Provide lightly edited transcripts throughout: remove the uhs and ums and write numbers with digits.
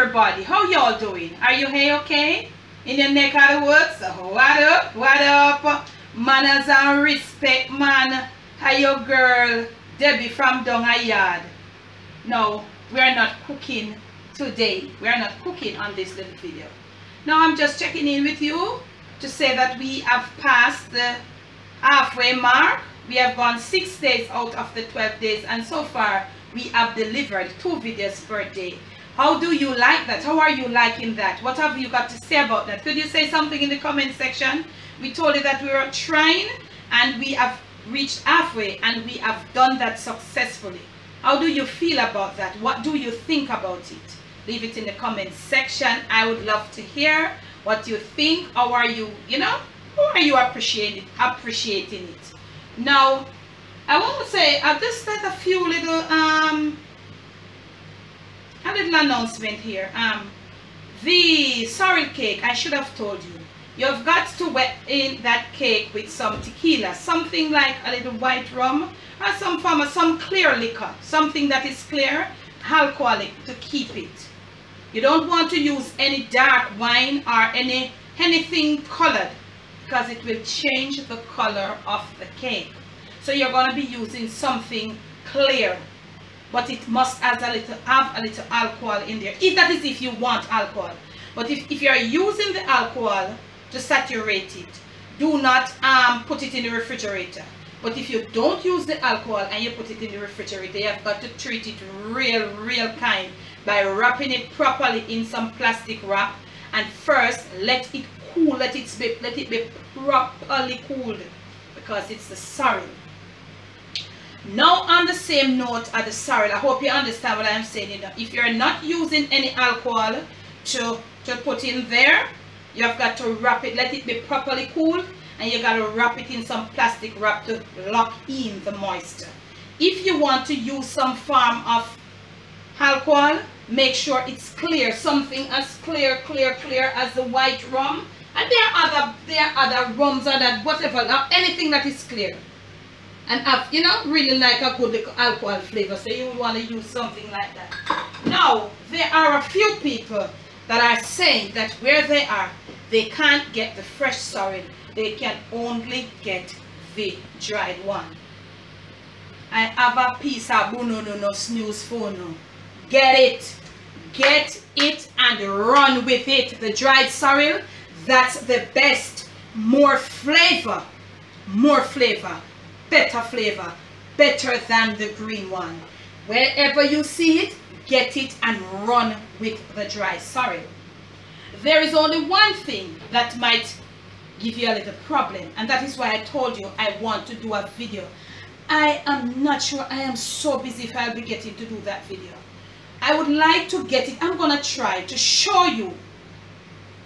everybody, how y'all doing? Are you okay? In your neck of the woods? What up? What up? Manners and respect, man. How your girl Debbie from down a yard? No, we are not cooking today. We are not cooking on this little video. Now I'm just checking in with you to say that we have passed the halfway mark. We have gone 6 days out of the 12 days, and so far we have delivered 2 videos per day. How do you like that? How are you liking that? What have you got to say about that? Could you say something in the comment section? We told you that we were trying and we have reached halfway, and we have done that successfully. How do you feel about that? What do you think about it? Leave it in the comment section. I would love to hear what you think. How are you, how are you appreciating it? Now, I want to say, I've just said a few little announcement here. The sorrel cake, I should have told you. You've got to wet in that cake with some tequila, something like a little white rum or some form of some clear liquor, something that is clear, alcoholic, to keep it. You don't want to use any dark wine or anything colored, because it will change the color of the cake. So you're going to be using something clear, but it must have a little alcohol in there. If that is if you want alcohol. But if you're using the alcohol to saturate it, do not put it in the refrigerator. But if you don't use the alcohol and you put it in the refrigerator, you have got to treat it real kind by wrapping it properly in some plastic wrap, and first let it cool, let it be properly cooled, because it's the sorrel. Now, on the same note as the sorrel, I hope you understand what I'm saying. If you're not using any alcohol to put in there, you have got to wrap it, let it be properly cool, and you got to wrap it in some plastic wrap to lock in the moisture. If you want to use some form of alcohol, make sure it's clear, something as clear as the white rum. And there are other rums or that whatever, anything that is clear and have, really like a good alcohol flavor. So you would want to use something like that. Now, there are a few people that are saying that where they are, they can't get the fresh sorrel. They can only get the dried one. I have a piece of no snooze phone. Get it and run with it. The dried sorrel, that's the best. More flavor, better flavor, better than the green one. Wherever you see it, get it and run with the dry sorrel. There is only one thing that might give you a little problem, and that is why I told you I want to do a video. I am not sure, I am so busy if I'll be getting to do that video. I would like to get it. I'm gonna try to show you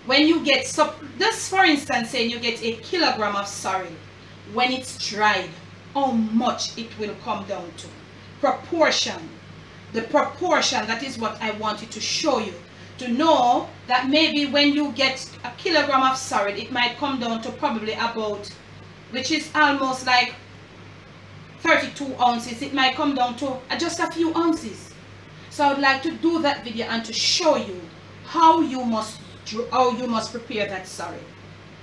when you get, just for instance, saying you get 1 kilogram of sorrel, when it's dried, how much it will come down to. Proportion. The proportion, that is what I wanted to show you. To know that maybe when you get 1 kilogram of sorrel, it might come down to probably about, which is almost like 32 ounces. It might come down to just a few ounces. So I would like to do that video and to show you how you must prepare that sorrel.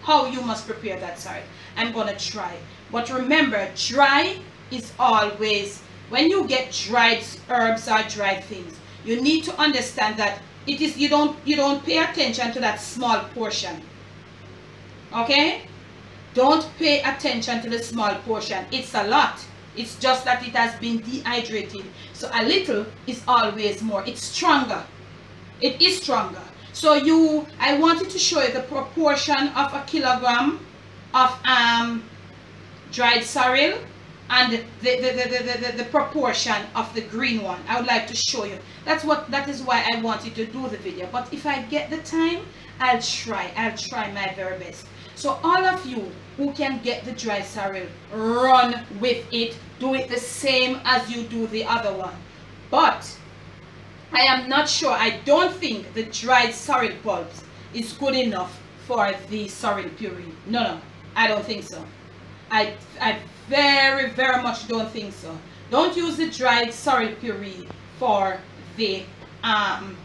How you must prepare that sorrel. I'm gonna try. But remember, dry is always, when you get dried herbs or dried things, you need to understand that it is, you don't pay attention to that small portion. Okay? Don't pay attention to the small portion. It's a lot. It's just that it has been dehydrated. So a little is always more. It's stronger. It is stronger. So I wanted to show you the proportion of 1 kilogram of dried sorrel and the proportion of the green one. I would like to show you. That is why I wanted to do the video. But if I get the time, I'll try my very best. So all of you who can get the dry sorrel, run with it. Do it the same as you do the other one. But I am not sure. I don't think the dried sorrel pulps is good enough for the sorrel puree. No, I don't think so. I very much don't think so. Don't use the dried sorrel puree for the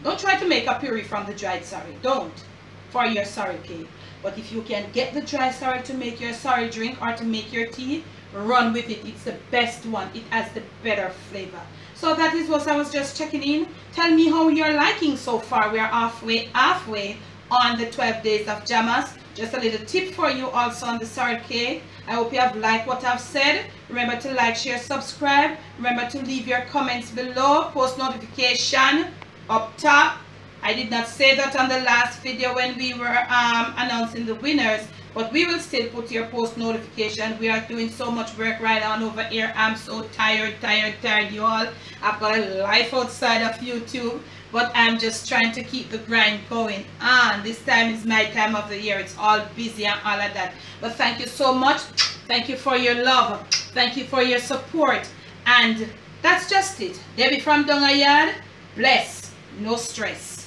don't try to make a puree from the dried sorry. Don't, for your sorry cake. But if you can get the dry sorry to make your sorry drink or to make your tea, run with it. It's the best one. It has the better flavor. So that is what I was just checking in. Tell me how you're liking so far. We are halfway on the 12 days of Jammas. Just a little tip for you also on the sorry cake. I hope you have liked what I've said. Remember to like, share, subscribe. Remember to leave your comments below. Post notification up top. I did not say that on the last video when we were announcing the winners, but we will still put your post notification. We are doing so much work right on over here. I'm so tired, you all. I've got a life outside of YouTube, but I'm just trying to keep the grind going on. This time is my time of the year. It's all busy and all of that. But thank you so much. Thank you for your love. Thank you for your support. And that's just it. Debbie from Dongayard. Bless. No stress.